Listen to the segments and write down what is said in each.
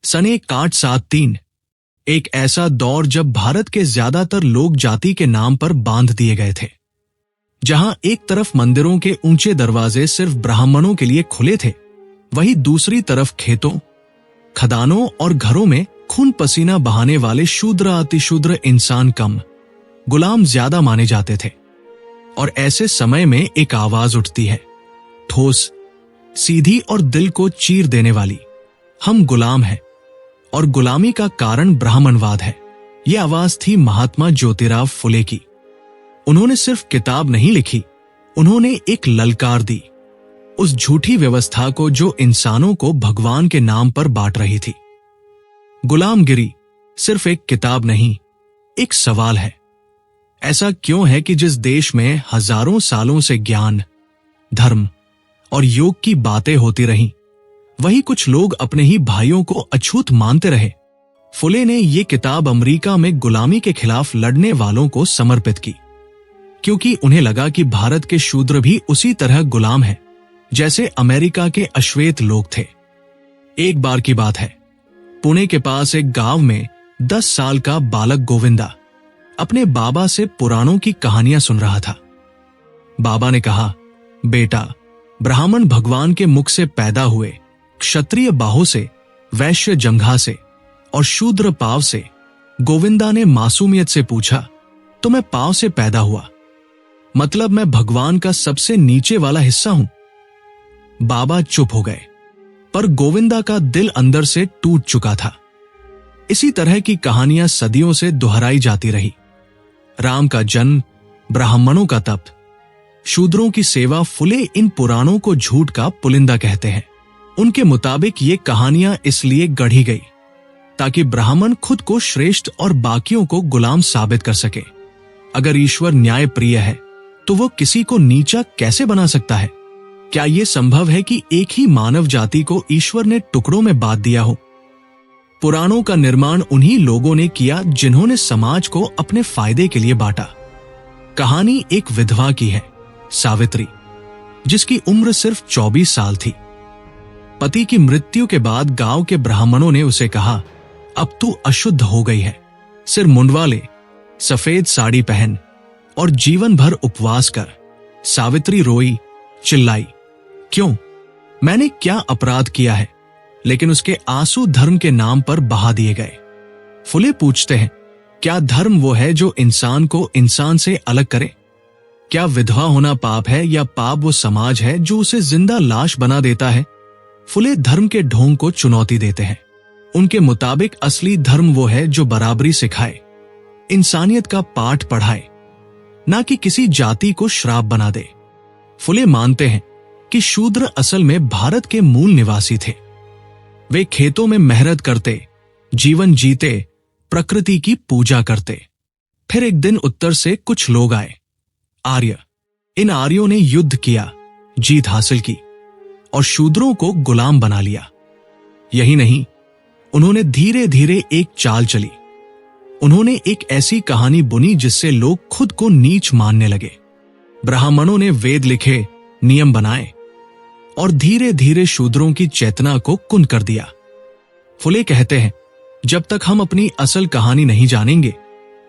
सन 1873, एक ऐसा दौर जब भारत के ज्यादातर लोग जाति के नाम पर बांध दिए गए थे। जहां एक तरफ मंदिरों के ऊंचे दरवाजे सिर्फ ब्राह्मणों के लिए खुले थे, वहीं दूसरी तरफ खेतों, खदानों और घरों में खून पसीना बहाने वाले शूद्र अतिशूद्र इंसान कम, गुलाम ज्यादा माने जाते थे। और ऐसे समय में एक आवाज उठती है, ठोस, सीधी और दिल को चीर देने वाली, हम गुलाम हैं और गुलामी का कारण ब्राह्मणवाद है। यह आवाज थी महात्मा ज्योतिराव फुले की। उन्होंने सिर्फ किताब नहीं लिखी, उन्होंने एक ललकार दी उस झूठी व्यवस्था को जो इंसानों को भगवान के नाम पर बांट रही थी। गुलामगिरी सिर्फ एक किताब नहीं, एक सवाल है। ऐसा क्यों है कि जिस देश में हजारों सालों से ज्ञान, धर्म और योग की बातें होती रहीं, वही कुछ लोग अपने ही भाइयों को अछूत मानते रहे। फुले ने यह किताब अमेरिका में गुलामी के खिलाफ लड़ने वालों को समर्पित की, क्योंकि उन्हें लगा कि भारत के शूद्र भी उसी तरह गुलाम हैं जैसे अमेरिका के अश्वेत लोग थे। एक बार की बात है, पुणे के पास एक गांव में 10 साल का बालक गोविंदा अपने बाबा से पुराणों की कहानियां सुन रहा था। बाबा ने कहा, बेटा, ब्राह्मण भगवान के मुख से पैदा हुए, क्षत्रिय बाहों से, वैश्य जंघा से और शूद्र पांव से। गोविंदा ने मासूमियत से पूछा, तो मैं पांव से पैदा हुआ, मतलब मैं भगवान का सबसे नीचे वाला हिस्सा हूं? बाबा चुप हो गए, पर गोविंदा का दिल अंदर से टूट चुका था। इसी तरह की कहानियां सदियों से दोहराई जाती रही। राम का जन्म, ब्राह्मणों का तप, शूद्रों की सेवा। फुले इन पुराणों को झूठ का पुलिंदा कहते हैं। उनके मुताबिक ये कहानियां इसलिए गढ़ी गई ताकि ब्राह्मण खुद को श्रेष्ठ और बाकियों को गुलाम साबित कर सके। अगर ईश्वर न्याय प्रिय है तो वो किसी को नीचा कैसे बना सकता है? क्या यह संभव है कि एक ही मानव जाति को ईश्वर ने टुकड़ों में बांट दिया हो? पुराणों का निर्माण उन्हीं लोगों ने किया जिन्होंने समाज को अपने फायदे के लिए बांटा। कहानी एक विधवा की है, सावित्री, जिसकी उम्र सिर्फ 24 साल थी। पति की मृत्यु के बाद गांव के ब्राह्मणों ने उसे कहा, अब तू अशुद्ध हो गई है, सिर मुंडवा ले, सफेद साड़ी पहन और जीवन भर उपवास कर। सावित्री रोई, चिल्लाई, क्यों? मैंने क्या अपराध किया है? लेकिन उसके आंसू धर्म के नाम पर बहा दिए गए। फुले पूछते हैं, क्या धर्म वो है जो इंसान को इंसान से अलग करे? क्या विधवा होना पाप है, या पाप वो समाज है जो उसे जिंदा लाश बना देता है? फुले धर्म के ढोंग को चुनौती देते हैं। उनके मुताबिक असली धर्म वो है जो बराबरी सिखाए, इंसानियत का पाठ पढ़ाए, ना कि किसी जाति को श्राप बना दे। फुले मानते हैं कि शूद्र असल में भारत के मूल निवासी थे। वे खेतों में मेहनत करते, जीवन जीते, प्रकृति की पूजा करते। फिर एक दिन उत्तर से कुछ लोग आए, आर्य। इन आर्यों ने युद्ध किया, जीत हासिल की और शूद्रों को गुलाम बना लिया। यही नहीं, उन्होंने धीरे धीरे एक चाल चली। उन्होंने एक ऐसी कहानी बुनी जिससे लोग खुद को नीच मानने लगे। ब्राह्मणों ने वेद लिखे, नियम बनाए और धीरे धीरे शूद्रों की चेतना को कुंद कर दिया। फुले कहते हैं, जब तक हम अपनी असल कहानी नहीं जानेंगे,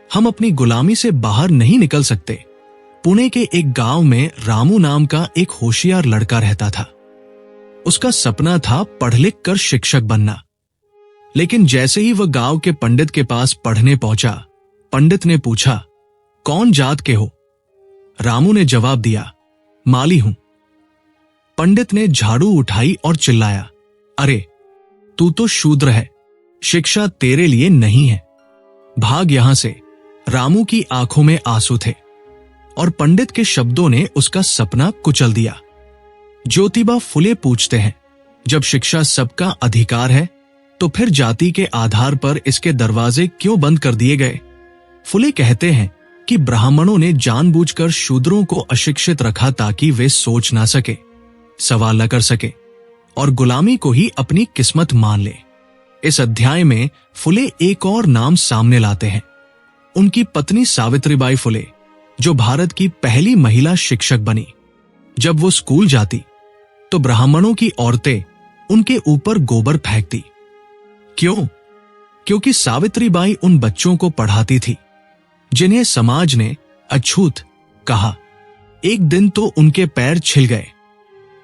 हम अपनी गुलामी से बाहर नहीं निकल सकते। पुणे के एक गांव में रामू नाम का एक होशियार लड़का रहता था। उसका सपना था पढ़ लिख कर शिक्षक बनना। लेकिन जैसे ही वह गांव के पंडित के पास पढ़ने पहुंचा, पंडित ने पूछा, कौन जात के हो? रामू ने जवाब दिया, माली हूं। पंडित ने झाड़ू उठाई और चिल्लाया, अरे तू तो शूद्र है, शिक्षा तेरे लिए नहीं है, भाग यहां से। रामू की आंखों में आंसू थे और पंडित के शब्दों ने उसका सपना कुचल दिया। ज्योतिबा फुले पूछते हैं, जब शिक्षा सबका अधिकार है तो फिर जाति के आधार पर इसके दरवाजे क्यों बंद कर दिए गए? फुले कहते हैं कि ब्राह्मणों ने जानबूझकर शूद्रों को अशिक्षित रखा ताकि वे सोच ना सके, सवाल न कर सके और गुलामी को ही अपनी किस्मत मान ले। इस अध्याय में फुले एक और नाम सामने लाते हैं, उनकी पत्नी सावित्रीबाई फुले, जो भारत की पहली महिला शिक्षक बनी। जब वो स्कूल जाती तो ब्राह्मणों की औरतें उनके ऊपर गोबर फेंकती। क्यों? क्योंकि सावित्रीबाई उन बच्चों को पढ़ाती थी जिन्हें समाज ने अछूत कहा। एक दिन तो उनके पैर छिल गए।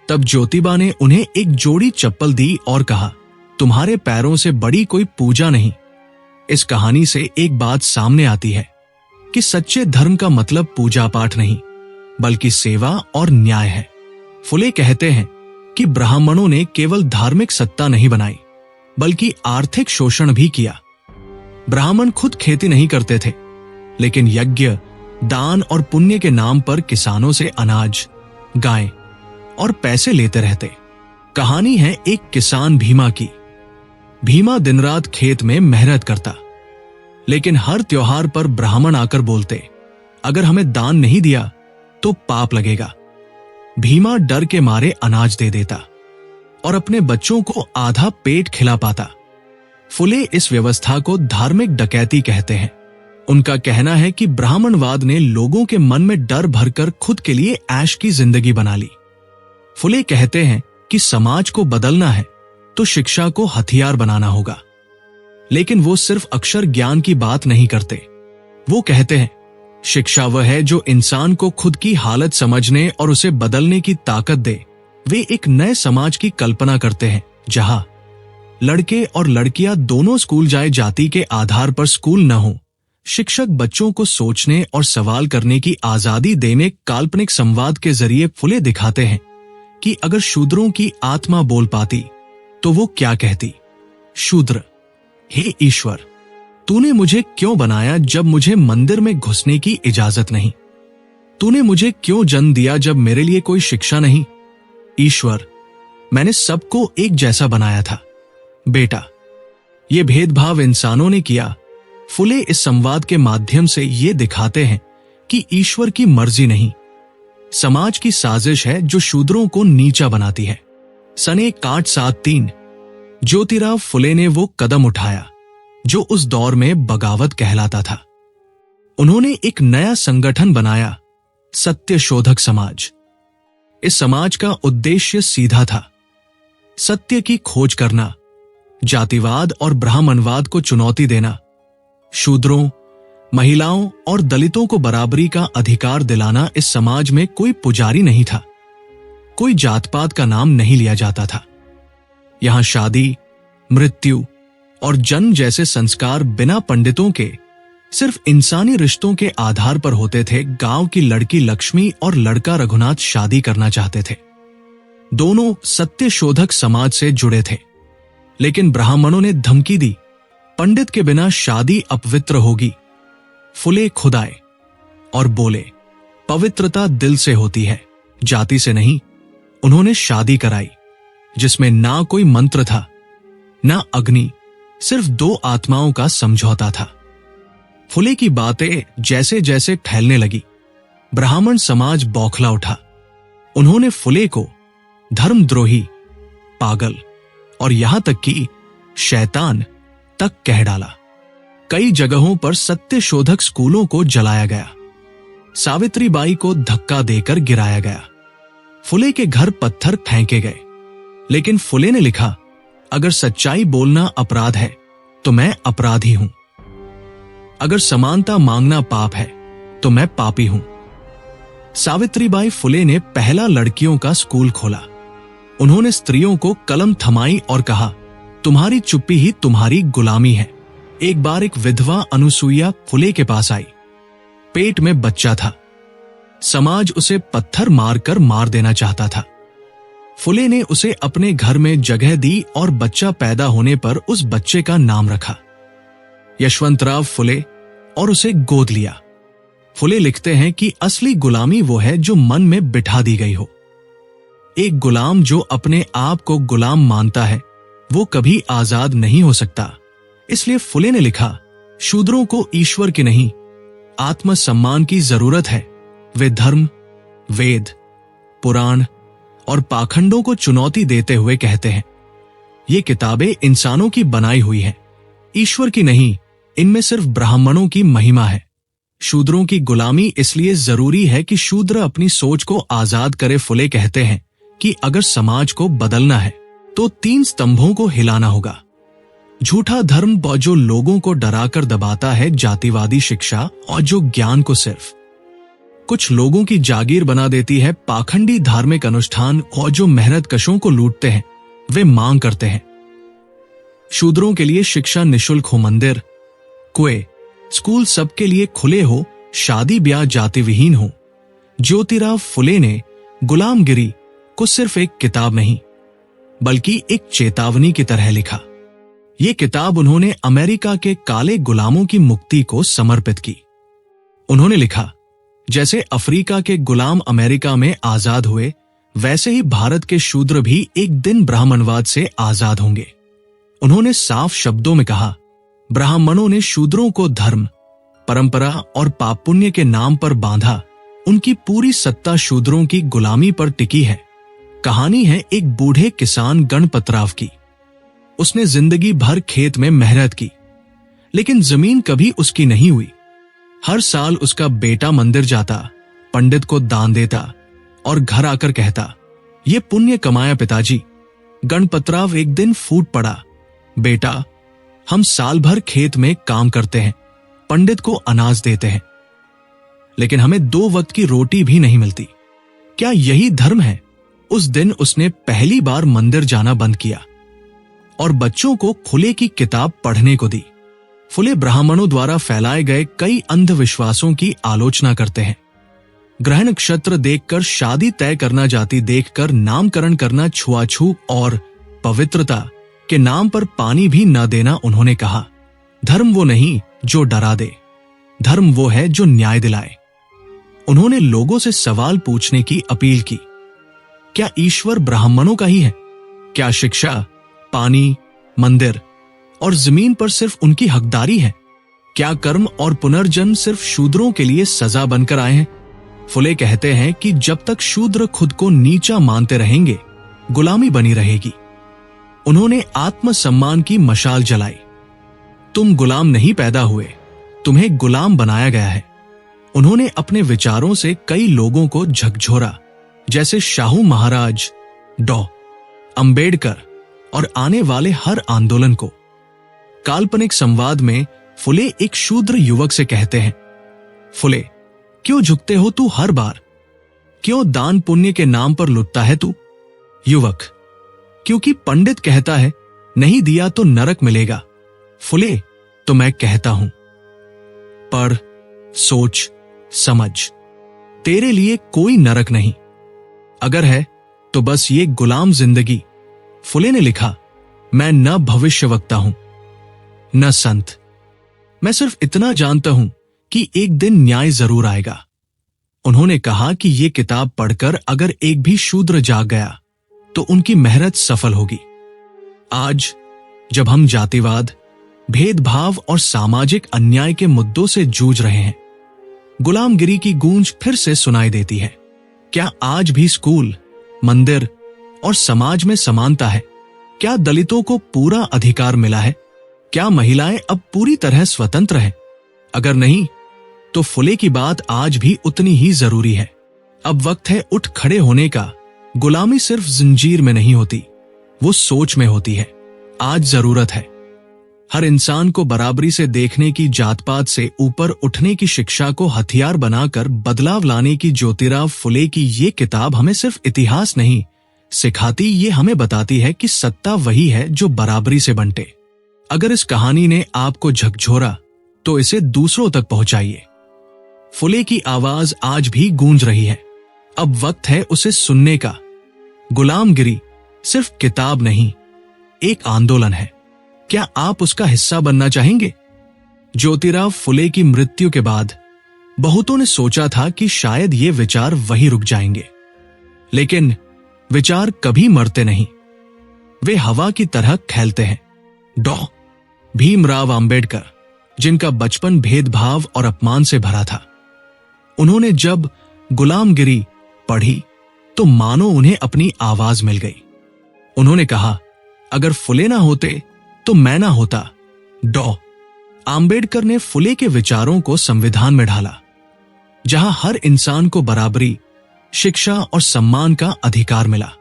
तब ज्योतिबा ने उन्हें एक जोड़ी चप्पल दी और कहा, तुम्हारे पैरों से बड़ी कोई पूजा नहीं। इस कहानी से एक बात सामने आती है कि सच्चे धर्म का मतलब पूजा पाठ नहीं बल्कि सेवा और न्याय है। फुले कहते हैं कि ब्राह्मणों ने केवल धार्मिक सत्ता नहीं बनाई बल्कि आर्थिक शोषण भी किया। ब्राह्मण खुद खेती नहीं करते थे, लेकिन यज्ञ, दान और पुण्य के नाम पर किसानों से अनाज, गाय और पैसे लेते रहते। कहानी है एक किसान भीमा की। भीमा दिन रात खेत में मेहनत करता, लेकिन हर त्योहार पर ब्राह्मण आकर बोलते, अगर हमें दान नहीं दिया तो पाप लगेगा। भीमा डर के मारे अनाज दे देता और अपने बच्चों को आधा पेट खिला पाता। फुले इस व्यवस्था को धार्मिक डकैती कहते हैं। उनका कहना है कि ब्राह्मणवाद ने लोगों के मन में डर भरकर खुद के लिए ऐश की जिंदगी बना ली। फुले कहते हैं कि समाज को बदलना है तो शिक्षा को हथियार बनाना होगा, लेकिन वो सिर्फ अक्षर ज्ञान की बात नहीं करते। वो कहते हैं शिक्षा वह है जो इंसान को खुद की हालत समझने और उसे बदलने की ताकत दे। वे एक नए समाज की कल्पना करते हैं जहां लड़के और लड़कियां दोनों स्कूल जाए, जाति के आधार पर स्कूल न हो। शिक्षक बच्चों को सोचने और सवाल करने की आजादी देने काल्पनिक संवाद के जरिए फुले दिखाते हैं कि अगर शूद्रों की आत्मा बोल पाती तो वो क्या कहती। शूद्र, हे ईश्वर, तूने मुझे क्यों बनाया जब मुझे मंदिर में घुसने की इजाजत नहीं? तूने मुझे क्यों जन्म दिया जब मेरे लिए कोई शिक्षा नहीं? ईश्वर, मैंने सबको एक जैसा बनाया था। बेटा, ये भेदभाव इंसानों ने किया। फुले इस संवाद के माध्यम से ये दिखाते हैं कि ईश्वर की मर्जी नहीं, समाज की साजिश है जो शूद्रों को नीचा बनाती है। सन 1873 ज्योतिराव फुले ने वो कदम उठाया जो उस दौर में बगावत कहलाता था। उन्होंने एक नया संगठन बनाया, सत्य शोधक समाज। इस समाज का उद्देश्य सीधा था, सत्य की खोज करना, जातिवाद और ब्राह्मणवाद को चुनौती देना, शूद्रों, महिलाओं और दलितों को बराबरी का अधिकार दिलाना। इस समाज में कोई पुजारी नहीं था, कोई जात पात का नाम नहीं लिया जाता था। यहां शादी, मृत्यु और जन्म जैसे संस्कार बिना पंडितों के सिर्फ इंसानी रिश्तों के आधार पर होते थे। गांव की लड़की लक्ष्मी और लड़का रघुनाथ शादी करना चाहते थे। दोनों सत्य शोधक समाज से जुड़े थे, लेकिन ब्राह्मणों ने धमकी दी, पंडित के बिना शादी अपवित्र होगी। फुले खुद आए और बोले, पवित्रता दिल से होती है, जाति से नहीं। उन्होंने शादी कराई जिसमें ना कोई मंत्र था, ना अग्नि, सिर्फ दो आत्माओं का समझौता था। फुले की बातें जैसे जैसे फैलने लगी, ब्राह्मण समाज बौखला उठा। उन्होंने फुले को धर्मद्रोही, पागल और यहां तक कि शैतान तक कह डाला। कई जगहों पर सत्य शोधक स्कूलों को जलाया गया, सावित्रीबाई को धक्का देकर गिराया गया, फुले के घर पत्थर फेंके गए। लेकिन फुले ने लिखा, अगर सच्चाई बोलना अपराध है तो मैं अपराधी हूं। अगर समानता मांगना पाप है तो मैं पापी हूं। सावित्रीबाई फुले ने पहला लड़कियों का स्कूल खोला। उन्होंने स्त्रियों को कलम थमाई और कहा, तुम्हारी चुप्पी ही तुम्हारी गुलामी है। एक बार एक विधवा अनुसुईया फुले के पास आई। पेट में बच्चा था। समाज उसे पत्थर मारकर मार देना चाहता था। फुले ने उसे अपने घर में जगह दी और बच्चा पैदा होने पर उस बच्चे का नाम रखा यशवंतराव फुले और उसे गोद लिया। फुले लिखते हैं कि असली गुलामी वो है जो मन में बिठा दी गई हो। एक गुलाम जो अपने आप को गुलाम मानता है वो कभी आजाद नहीं हो सकता। इसलिए फुले ने लिखा, शूद्रों को ईश्वर की नहीं, आत्मसम्मान की जरूरत है। वे धर्म, वेद, पुराण और पाखंडों को चुनौती देते हुए कहते हैं, ये किताबें इंसानों की बनाई हुई हैं, ईश्वर की नहीं। इनमें सिर्फ ब्राह्मणों की महिमा है। शूद्रों की गुलामी इसलिए जरूरी है कि शूद्र अपनी सोच को आजाद करे। फुले कहते हैं कि अगर समाज को बदलना है तो 3 स्तंभों को हिलाना होगा, झूठा धर्म जो लोगों को डराकर दबाता है, जातिवादी शिक्षा और जो ज्ञान को सिर्फ कुछ लोगों की जागीर बना देती है, पाखंडी धार्मिक अनुष्ठान और जो मेहनतकशों को लूटते हैं, वे मांग करते हैं शूद्रों के लिए शिक्षा निशुल्क हो, मंदिर, कुएं, स्कूल सबके लिए खुले हो, शादी ब्याह जाति विहीन हो। ज्योतिराव फुले ने गुलामगिरी को सिर्फ एक किताब नहीं बल्कि एक चेतावनी की तरह लिखा। ये किताब उन्होंने अमेरिका के काले गुलामों की मुक्ति को समर्पित की। उन्होंने लिखा, जैसे अफ्रीका के गुलाम अमेरिका में आजाद हुए, वैसे ही भारत के शूद्र भी एक दिन ब्राह्मणवाद से आजाद होंगे। उन्होंने साफ शब्दों में कहा, ब्राह्मणों ने शूद्रों को धर्म, परंपरा और पाप पुण्य के नाम पर बांधा। उनकी पूरी सत्ता शूद्रों की गुलामी पर टिकी है। कहानी है एक बूढ़े किसान गणपतराव की। उसने जिंदगी भर खेत में मेहनत की, लेकिन जमीन कभी उसकी नहीं हुई। हर साल उसका बेटा मंदिर जाता, पंडित को दान देता और घर आकर कहता, ये पुण्य कमाया पिताजी। गणपतराव एक दिन फूट पड़ा, बेटा, हम साल भर खेत में काम करते हैं, पंडित को अनाज देते हैं, लेकिन हमें 2 वक्त की रोटी भी नहीं मिलती। क्या यही धर्म है? उस दिन उसने पहली बार मंदिर जाना बंद किया और बच्चों को फुले की किताब पढ़ने को दी। फुले ब्राह्मणों द्वारा फैलाए गए कई अंधविश्वासों की आलोचना करते हैं। ग्रह नक्षत्र देखकर शादी तय करना, जाति देखकर नामकरण करना, छुआछूत और पवित्रता के नाम पर पानी भी न देना। उन्होंने कहा, धर्म वो नहीं जो डरा दे, धर्म वो है जो न्याय दिलाए। उन्होंने लोगों से सवाल पूछने की अपील की, क्या ईश्वर ब्राह्मणों का ही है? क्या शिक्षा, पानी, मंदिर और जमीन पर सिर्फ उनकी हकदारी है? क्या कर्म और पुनर्जन्म सिर्फ शूद्रों के लिए सजा बनकर आए हैं? फुले कहते हैं कि जब तक शूद्र खुद को नीचा मानते रहेंगे, गुलामी बनी रहेगी। उन्होंने आत्मसम्मान की मशाल जलाई। तुम गुलाम नहीं पैदा हुए, तुम्हें गुलाम बनाया गया है। उन्होंने अपने विचारों से कई लोगों को झकझोरा, जैसे शाहू महाराज, डॉ. अंबेडकर और आने वाले हर आंदोलन को। काल्पनिक संवाद में फुले एक शूद्र युवक से कहते हैं, फुले, क्यों झुकते हो तू हर बार? क्यों दान पुण्य के नाम पर लुटता है तू? युवक, क्योंकि पंडित कहता है नहीं दिया तो नरक मिलेगा। फुले, तो मैं कहता हूं, पढ़, सोच, समझ, तेरे लिए कोई नरक नहीं। अगर है तो बस ये गुलाम जिंदगी। फुले ने लिखा, मैं न भविष्यवक्ता हूं न संत, मैं सिर्फ इतना जानता हूं कि एक दिन न्याय जरूर आएगा। उन्होंने कहा कि ये किताब पढ़कर अगर एक भी शूद्र जाग गया तो उनकी मेहनत सफल होगी। आज जब हम जातिवाद, भेदभाव और सामाजिक अन्याय के मुद्दों से जूझ रहे हैं, गुलामगिरी की गूंज फिर से सुनाई देती है। क्या आज भी स्कूल, मंदिर और समाज में समानता है? क्या दलितों को पूरा अधिकार मिला है? क्या महिलाएं अब पूरी तरह स्वतंत्र हैं? अगर नहीं, तो फुले की बात आज भी उतनी ही जरूरी है। अब वक्त है उठ खड़े होने का। गुलामी सिर्फ जंजीर में नहीं होती, वो सोच में होती है। आज जरूरत है हर इंसान को बराबरी से देखने की, जात पात से ऊपर उठने की, शिक्षा को हथियार बनाकर बदलाव लाने की। ज्योतिराव फुले की ये किताब हमें सिर्फ इतिहास नहीं सिखाती, ये हमें बताती है कि सत्ता वही है जो बराबरी से बंटे। अगर इस कहानी ने आपको झकझोरा तो इसे दूसरों तक पहुंचाइए। फुले की आवाज आज भी गूंज रही है, अब वक्त है उसे सुनने का। गुलामगिरी सिर्फ किताब नहीं, एक आंदोलन है। क्या आप उसका हिस्सा बनना चाहेंगे? ज्योतिराव फुले की मृत्यु के बाद बहुतों ने सोचा था कि शायद ये विचार वहीं रुक जाएंगे, लेकिन विचार कभी मरते नहीं, वे हवा की तरह फैलते हैं। डॉ. भीमराव अंबेडकर, जिनका बचपन भेदभाव और अपमान से भरा था, उन्होंने जब गुलामगिरी पढ़ी तो मानो उन्हें अपनी आवाज मिल गई। उन्होंने कहा, अगर फुले ना होते तो मैं ना होता। डॉ. अंबेडकर ने फुले के विचारों को संविधान में ढाला, जहां हर इंसान को बराबरी, शिक्षा और सम्मान का अधिकार मिला।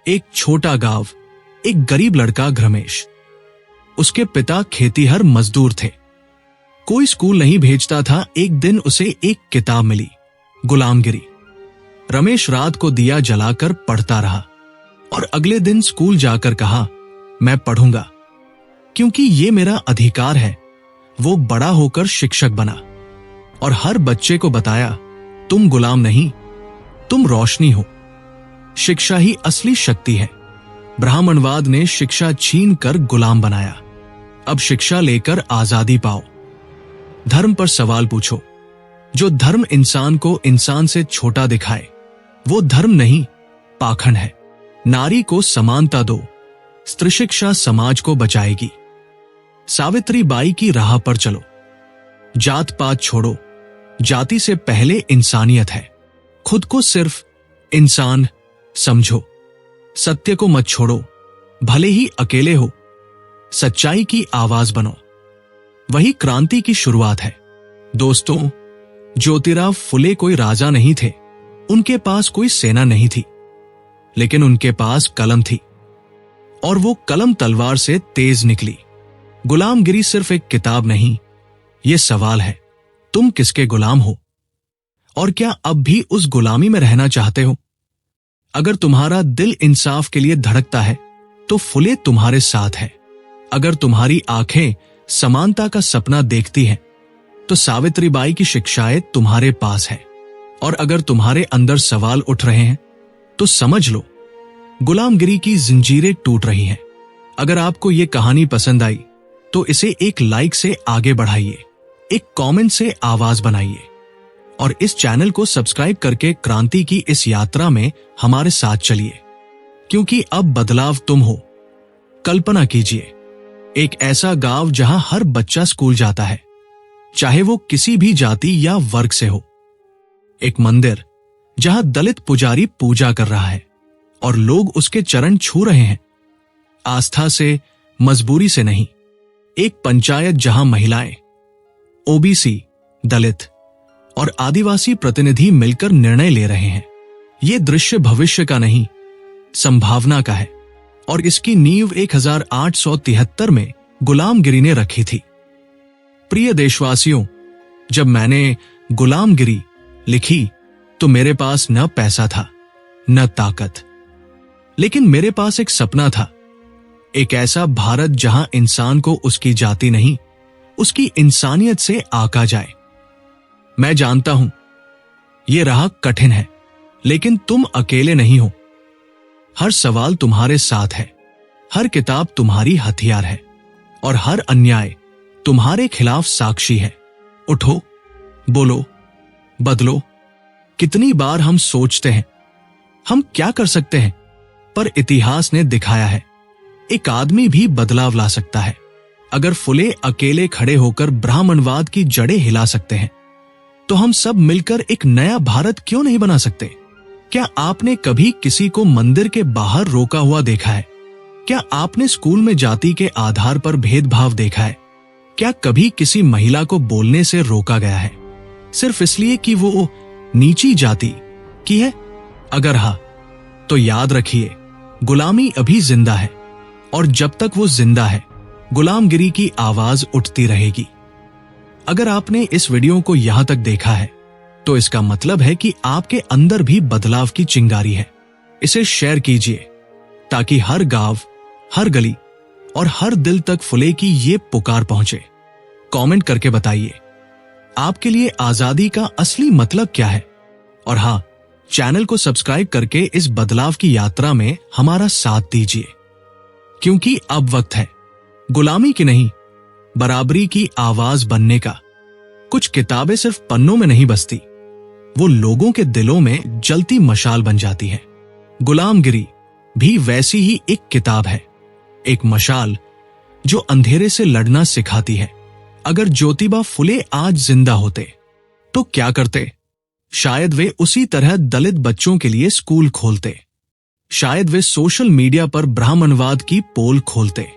एक छोटा गांव, एक गरीब लड़का घृमेश, उसके पिता खेतीहर मजदूर थे। कोई स्कूल नहीं भेजता था। एक दिन उसे एक किताब मिली, गुलामगिरी। रमेश रात को दिया जलाकर पढ़ता रहा और अगले दिन स्कूल जाकर कहा, मैं पढ़ूंगा क्योंकि ये मेरा अधिकार है। वो बड़ा होकर शिक्षक बना और हर बच्चे को बताया, तुम गुलाम नहीं, तुम रोशनी हो। शिक्षा ही असली शक्ति है। ब्राह्मणवाद ने शिक्षा छीन कर गुलाम बनाया। अब शिक्षा लेकर आजादी पाओ। धर्म पर सवाल पूछो। जो धर्म इंसान को इंसान से छोटा दिखाए वो धर्म नहीं, पाखंड है। नारी को समानता दो। स्त्री शिक्षा समाज को बचाएगी। सावित्री बाई की राह पर चलो। जात पात छोड़ो। जाति से पहले इंसानियत है। खुद को सिर्फ इंसान समझो। सत्य को मत छोड़ो, भले ही अकेले हो। सच्चाई की आवाज बनो। वही क्रांति की शुरुआत है। दोस्तों, ज्योतिराव फुले कोई राजा नहीं थे। उनके पास कोई सेना नहीं थी, लेकिन उनके पास कलम थी और वो कलम तलवार से तेज निकली। गुलामगिरी सिर्फ एक किताब नहीं, ये सवाल है, तुम किसके गुलाम हो और क्या अब भी उस गुलामी में रहना चाहते हो? अगर तुम्हारा दिल इंसाफ के लिए धड़कता है तो फुले तुम्हारे साथ है। अगर तुम्हारी आंखें समानता का सपना देखती हैं तो सावित्रीबाई की शिक्षाएं तुम्हारे पास है। और अगर तुम्हारे अंदर सवाल उठ रहे हैं तो समझ लो, गुलामगिरी की जंजीरें टूट रही हैं। अगर आपको ये कहानी पसंद आई तो इसे एक लाइक से आगे बढ़ाइए, एक कमेंट से आवाज बनाइए और इस चैनल को सब्सक्राइब करके क्रांति की इस यात्रा में हमारे साथ चलिए, क्योंकि अब बदलाव तुम हो। कल्पना कीजिए, एक ऐसा गांव जहां हर बच्चा स्कूल जाता है, चाहे वो किसी भी जाति या वर्ग से हो। एक मंदिर जहां दलित पुजारी पूजा कर रहा है और लोग उसके चरण छू रहे हैं, आस्था से, मजबूरी से नहीं। एक पंचायत जहां महिलाएं, ओबीसी, दलित और आदिवासी प्रतिनिधि मिलकर निर्णय ले रहे हैं। यह दृश्य भविष्य का नहीं, संभावना का है और इसकी नींव 1873 में गुलामगिरी ने रखी थी। प्रिय देशवासियों, जब मैंने गुलामगिरी लिखी तो मेरे पास न पैसा था, न ताकत, लेकिन मेरे पास एक सपना था। एक ऐसा भारत जहां इंसान को उसकी जाति नहीं, उसकी इंसानियत से आका जाए। मैं जानता हूं यह राह कठिन है, लेकिन तुम अकेले नहीं हो। हर सवाल तुम्हारे साथ है, हर किताब तुम्हारी हथियार है और हर अन्याय तुम्हारे खिलाफ साक्षी है। उठो, बोलो, बदलो। कितनी बार हम सोचते हैं हम क्या कर सकते हैं, पर इतिहास ने दिखाया है एक आदमी भी बदलाव ला सकता है। अगर फुले अकेले खड़े होकर ब्राह्मणवाद की जड़ें हिला सकते हैं तो हम सब मिलकर एक नया भारत क्यों नहीं बना सकते? क्या आपने कभी किसी को मंदिर के बाहर रोका हुआ देखा है? क्या आपने स्कूल में जाति के आधार पर भेदभाव देखा है? क्या कभी किसी महिला को बोलने से रोका गया है सिर्फ इसलिए कि वो नीची जाति की है? अगर हाँ, तो याद रखिए, गुलामी अभी जिंदा है और जब तक वो जिंदा है, गुलामगिरी की आवाज उठती रहेगी। अगर आपने इस वीडियो को यहां तक देखा है तो इसका मतलब है कि आपके अंदर भी बदलाव की चिंगारी है। इसे शेयर कीजिए ताकि हर गांव, हर गली और हर दिल तक फुले की ये पुकार पहुंचे। कमेंट करके बताइए आपके लिए आजादी का असली मतलब क्या है। और हाँ, चैनल को सब्सक्राइब करके इस बदलाव की यात्रा में हमारा साथ दीजिए, क्योंकि अब वक्त है गुलामी की नहीं, बराबरी की आवाज बनने का। कुछ किताबें सिर्फ पन्नों में नहीं बसती, वो लोगों के दिलों में जलती मशाल बन जाती है। गुलामगिरी भी वैसी ही एक किताब है, एक मशाल जो अंधेरे से लड़ना सिखाती है। अगर ज्योतिबा फुले आज जिंदा होते तो क्या करते? शायद वे उसी तरह दलित बच्चों के लिए स्कूल खोलते। शायद वे सोशल मीडिया पर ब्राह्मणवाद की पोल खोलते,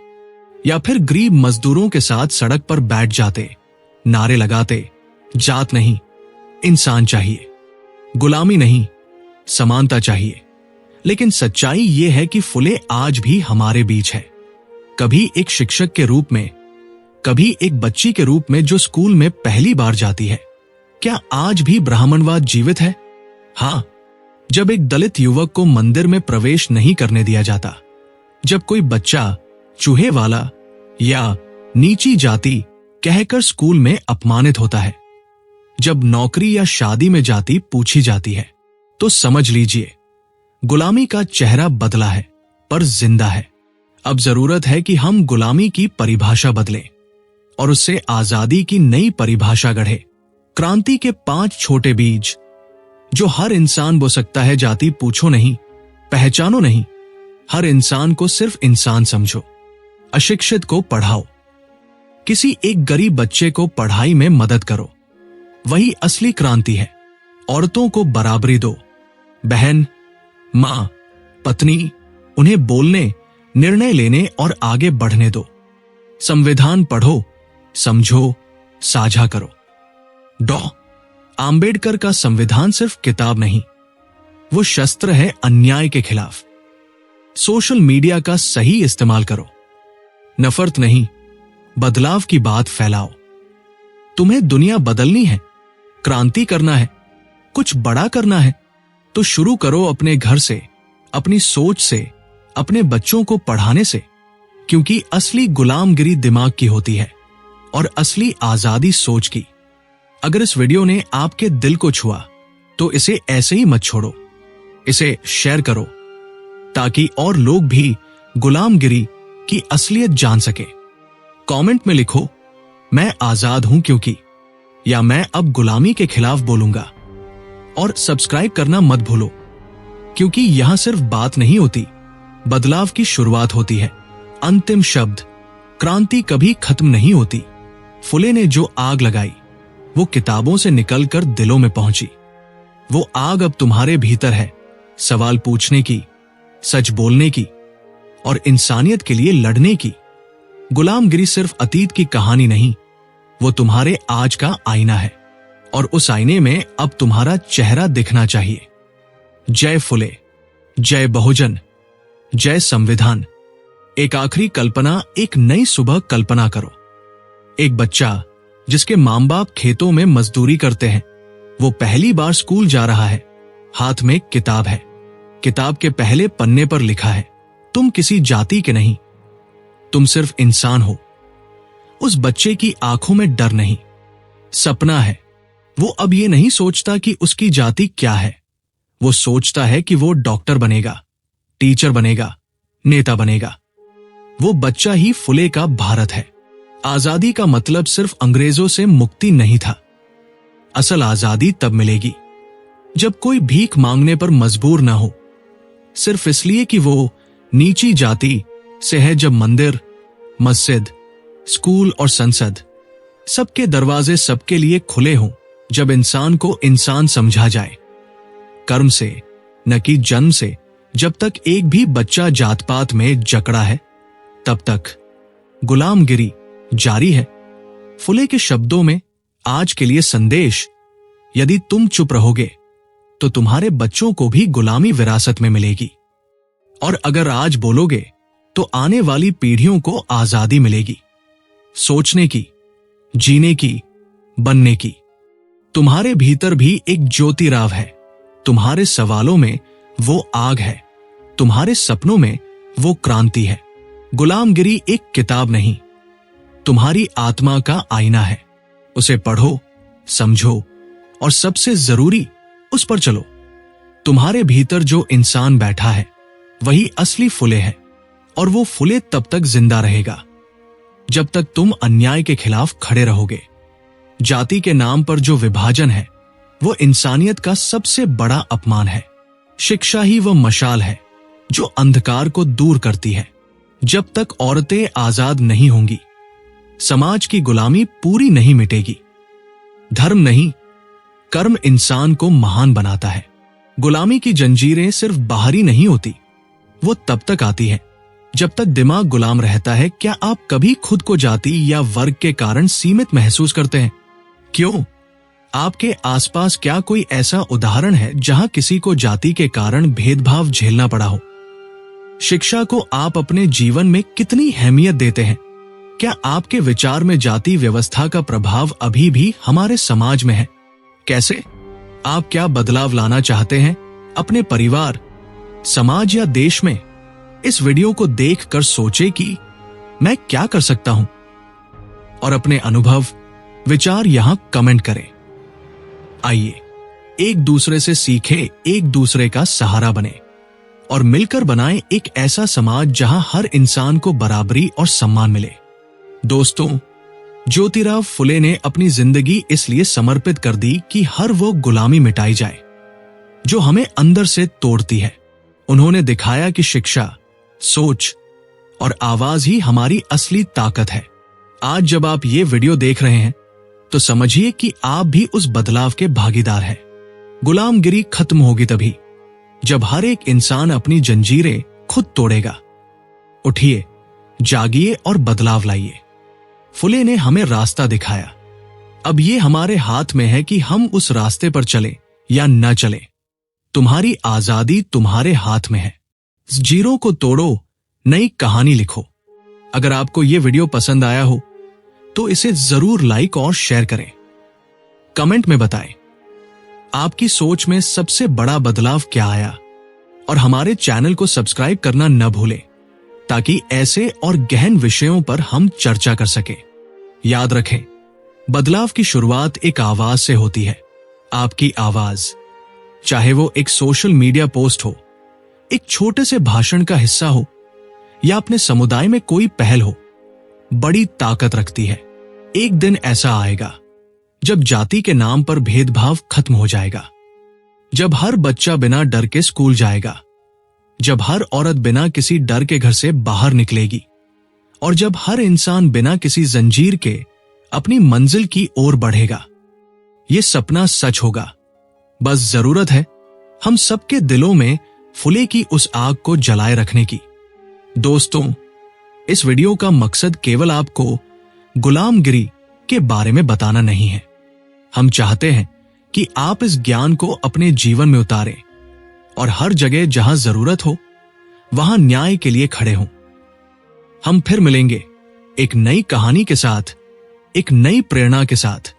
या फिर गरीब मजदूरों के साथ सड़क पर बैठ जाते, नारे लगाते, जात नहीं, इंसान चाहिए, गुलामी नहीं, समानता चाहिए। लेकिन सच्चाई यह है कि फुले आज भी हमारे बीच है, कभी एक शिक्षक के रूप में, कभी एक बच्ची के रूप में जो स्कूल में पहली बार जाती है। क्या आज भी ब्राह्मणवाद जीवित है? हाँ, जब एक दलित युवक को मंदिर में प्रवेश नहीं करने दिया जाता, जब कोई बच्चा चूहे वाला या नीची जाति कहकर स्कूल में अपमानित होता है, जब नौकरी या शादी में जाति पूछी जाती है, तो समझ लीजिए गुलामी का चेहरा बदला है, पर जिंदा है। अब जरूरत है कि हम गुलामी की परिभाषा बदलें और उससे आजादी की नई परिभाषा गढ़े। क्रांति के 5 छोटे बीज जो हर इंसान बो सकता है। जाति पूछो नहीं, पहचानो नहीं, हर इंसान को सिर्फ इंसान समझो। अशिक्षित को पढ़ाओ, किसी एक गरीब बच्चे को पढ़ाई में मदद करो, वही असली क्रांति है। औरतों को बराबरी दो, बहन, मां, पत्नी, उन्हें बोलने, निर्णय लेने और आगे बढ़ने दो। संविधान पढ़ो, समझो, साझा करो। डॉ. आंबेडकर का संविधान सिर्फ किताब नहीं, वो शस्त्र है अन्याय के खिलाफ। सोशल मीडिया का सही इस्तेमाल करो, नफरत नहीं, बदलाव की बात फैलाओ। तुम्हें दुनिया बदलनी है, क्रांति करना है, कुछ बड़ा करना है, तो शुरू करो अपने घर से, अपनी सोच से, अपने बच्चों को पढ़ाने से। क्योंकि असली गुलामगिरी दिमाग की होती है और असली आजादी सोच की। अगर इस वीडियो ने आपके दिल को छुआ तो इसे ऐसे ही मत छोड़ो, इसे शेयर करो ताकि और लोग भी गुलामगिरी की असलियत जान सके। कमेंट में लिखो, मैं आजाद हूं क्योंकि, या मैं अब गुलामी के खिलाफ बोलूंगा। और सब्सक्राइब करना मत भूलो, क्योंकि यहां सिर्फ बात नहीं होती, बदलाव की शुरुआत होती है। अंतिम शब्द, क्रांति कभी खत्म नहीं होती। फुले ने जो आग लगाई वो किताबों से निकलकर दिलों में पहुंची। वो आग अब तुम्हारे भीतर है, सवाल पूछने की, सच बोलने की और इंसानियत के लिए लड़ने की। गुलामगिरी सिर्फ अतीत की कहानी नहीं, वो तुम्हारे आज का आईना है और उस आईने में अब तुम्हारा चेहरा दिखना चाहिए। जय फुले, जय बहुजन, जय संविधान। एक आखिरी कल्पना, एक नई सुबह कल्पना करो। एक बच्चा जिसके मां बाप खेतों में मजदूरी करते हैं, वो पहली बार स्कूल जा रहा है। हाथ में किताब है, किताब के पहले पन्ने पर लिखा है, तुम किसी जाति के नहीं, तुम सिर्फ इंसान हो। उस बच्चे की आंखों में डर नहीं, सपना है। वो अब ये नहीं सोचता कि उसकी जाति क्या है, वो सोचता है कि वो डॉक्टर बनेगा, टीचर बनेगा, नेता बनेगा। वो बच्चा ही फुले का भारत है। आजादी का मतलब सिर्फ अंग्रेजों से मुक्ति नहीं था। असल आजादी तब मिलेगी जब कोई भीख मांगने पर मजबूर ना हो, सिर्फ इसलिए कि वो नीची जाति से है। जब मंदिर, मस्जिद, स्कूल और संसद, सबके दरवाजे सबके लिए खुले हों। जब इंसान को इंसान समझा जाए, कर्म से न कि जन्म से। जब तक एक भी बच्चा जात पात में जकड़ा है, तब तक गुलामगिरी जारी है। फुले के शब्दों में आज के लिए संदेश, यदि तुम चुप रहोगे तो तुम्हारे बच्चों को भी गुलामी विरासत में मिलेगी, और अगर आज बोलोगे तो आने वाली पीढ़ियों को आजादी मिलेगी, सोचने की, जीने की, बनने की। तुम्हारे भीतर भी एक ज्योतिराव है, तुम्हारे सवालों में वो आग है, तुम्हारे सपनों में वो क्रांति है। गुलामगिरी एक किताब नहीं, तुम्हारी आत्मा का आईना है। उसे पढ़ो, समझो और सबसे जरूरी, उस पर चलो। तुम्हारे भीतर जो इंसान बैठा है वही असली फुले है, और वो फुले तब तक जिंदा रहेगा जब तक तुम अन्याय के खिलाफ खड़े रहोगे। जाति के नाम पर जो विभाजन है वो इंसानियत का सबसे बड़ा अपमान है। शिक्षा ही वह मशाल है जो अंधकार को दूर करती है। जब तक औरतें आजाद नहीं होंगी, समाज की गुलामी पूरी नहीं मिटेगी। धर्म नहीं, कर्म इंसान को महान बनाता है। गुलामी की जंजीरें सिर्फ बाहरी नहीं होती, वो तब तक आती है जब तक दिमाग गुलाम रहता है। क्या आप कभी खुद को जाति या वर्ग के कारण सीमित महसूस करते हैं? क्यों? आपके आसपास क्या कोई ऐसा उदाहरण है जहां किसी को जाति के कारण भेदभाव झेलना पड़ा हो? शिक्षा को आप अपने जीवन में कितनी अहमियत देते हैं? क्या आपके विचार में जाति व्यवस्था का प्रभाव अभी भी हमारे समाज में है? कैसे? आप क्या बदलाव लाना चाहते हैं अपने परिवार, समाज या देश में? इस वीडियो को देखकर सोचे कि मैं क्या कर सकता हूं, और अपने अनुभव, विचार यहां कमेंट करें। आइए एक दूसरे से सीखें, एक दूसरे का सहारा बने और मिलकर बनाएं एक ऐसा समाज जहां हर इंसान को बराबरी और सम्मान मिले। दोस्तों, ज्योतिराव फुले ने अपनी जिंदगी इसलिए समर्पित कर दी कि हर वो गुलामी मिटाई जाए जो हमें अंदर से तोड़ती है। उन्होंने दिखाया कि शिक्षा, सोच और आवाज ही हमारी असली ताकत है। आज जब आप ये वीडियो देख रहे हैं तो समझिए कि आप भी उस बदलाव के भागीदार हैं। गुलामगिरी खत्म होगी तभी जब हर एक इंसान अपनी जंजीरें खुद तोड़ेगा। उठिए, जागिए और बदलाव लाइए। फुले ने हमें रास्ता दिखाया। अब ये हमारे हाथ में है कि हम उस रास्ते पर चलें या न चलें। तुम्हारी आजादी तुम्हारे हाथ में है। जीरो को तोड़ो, नई कहानी लिखो। अगर आपको यह वीडियो पसंद आया हो तो इसे जरूर लाइक और शेयर करें। कमेंट में बताएं आपकी सोच में सबसे बड़ा बदलाव क्या आया, और हमारे चैनल को सब्सक्राइब करना न भूलें ताकि ऐसे और गहन विषयों पर हम चर्चा कर सकें। याद रखें, बदलाव की शुरुआत एक आवाज से होती है। आपकी आवाज, चाहे वो एक सोशल मीडिया पोस्ट हो, एक छोटे से भाषण का हिस्सा हो या अपने समुदाय में कोई पहल हो, बड़ी ताकत रखती है। एक दिन ऐसा आएगा जब जाति के नाम पर भेदभाव खत्म हो जाएगा, जब हर बच्चा बिना डर के स्कूल जाएगा, जब हर औरत बिना किसी डर के घर से बाहर निकलेगी, और जब हर इंसान बिना किसी जंजीर के अपनी मंजिल की ओर बढ़ेगा। यह सपना सच होगा। बस जरूरत है हम सबके दिलों में फुले की उस आग को जलाए रखने की। दोस्तों, इस वीडियो का मकसद केवल आपको गुलामगिरी के बारे में बताना नहीं है। हम चाहते हैं कि आप इस ज्ञान को अपने जीवन में उतारें और हर जगह जहां जरूरत हो वहां न्याय के लिए खड़े हों। हम फिर मिलेंगे एक नई कहानी के साथ, एक नई प्रेरणा के साथ।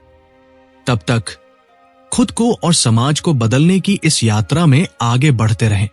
तब तक खुद को और समाज को बदलने की इस यात्रा में आगे बढ़ते रहें।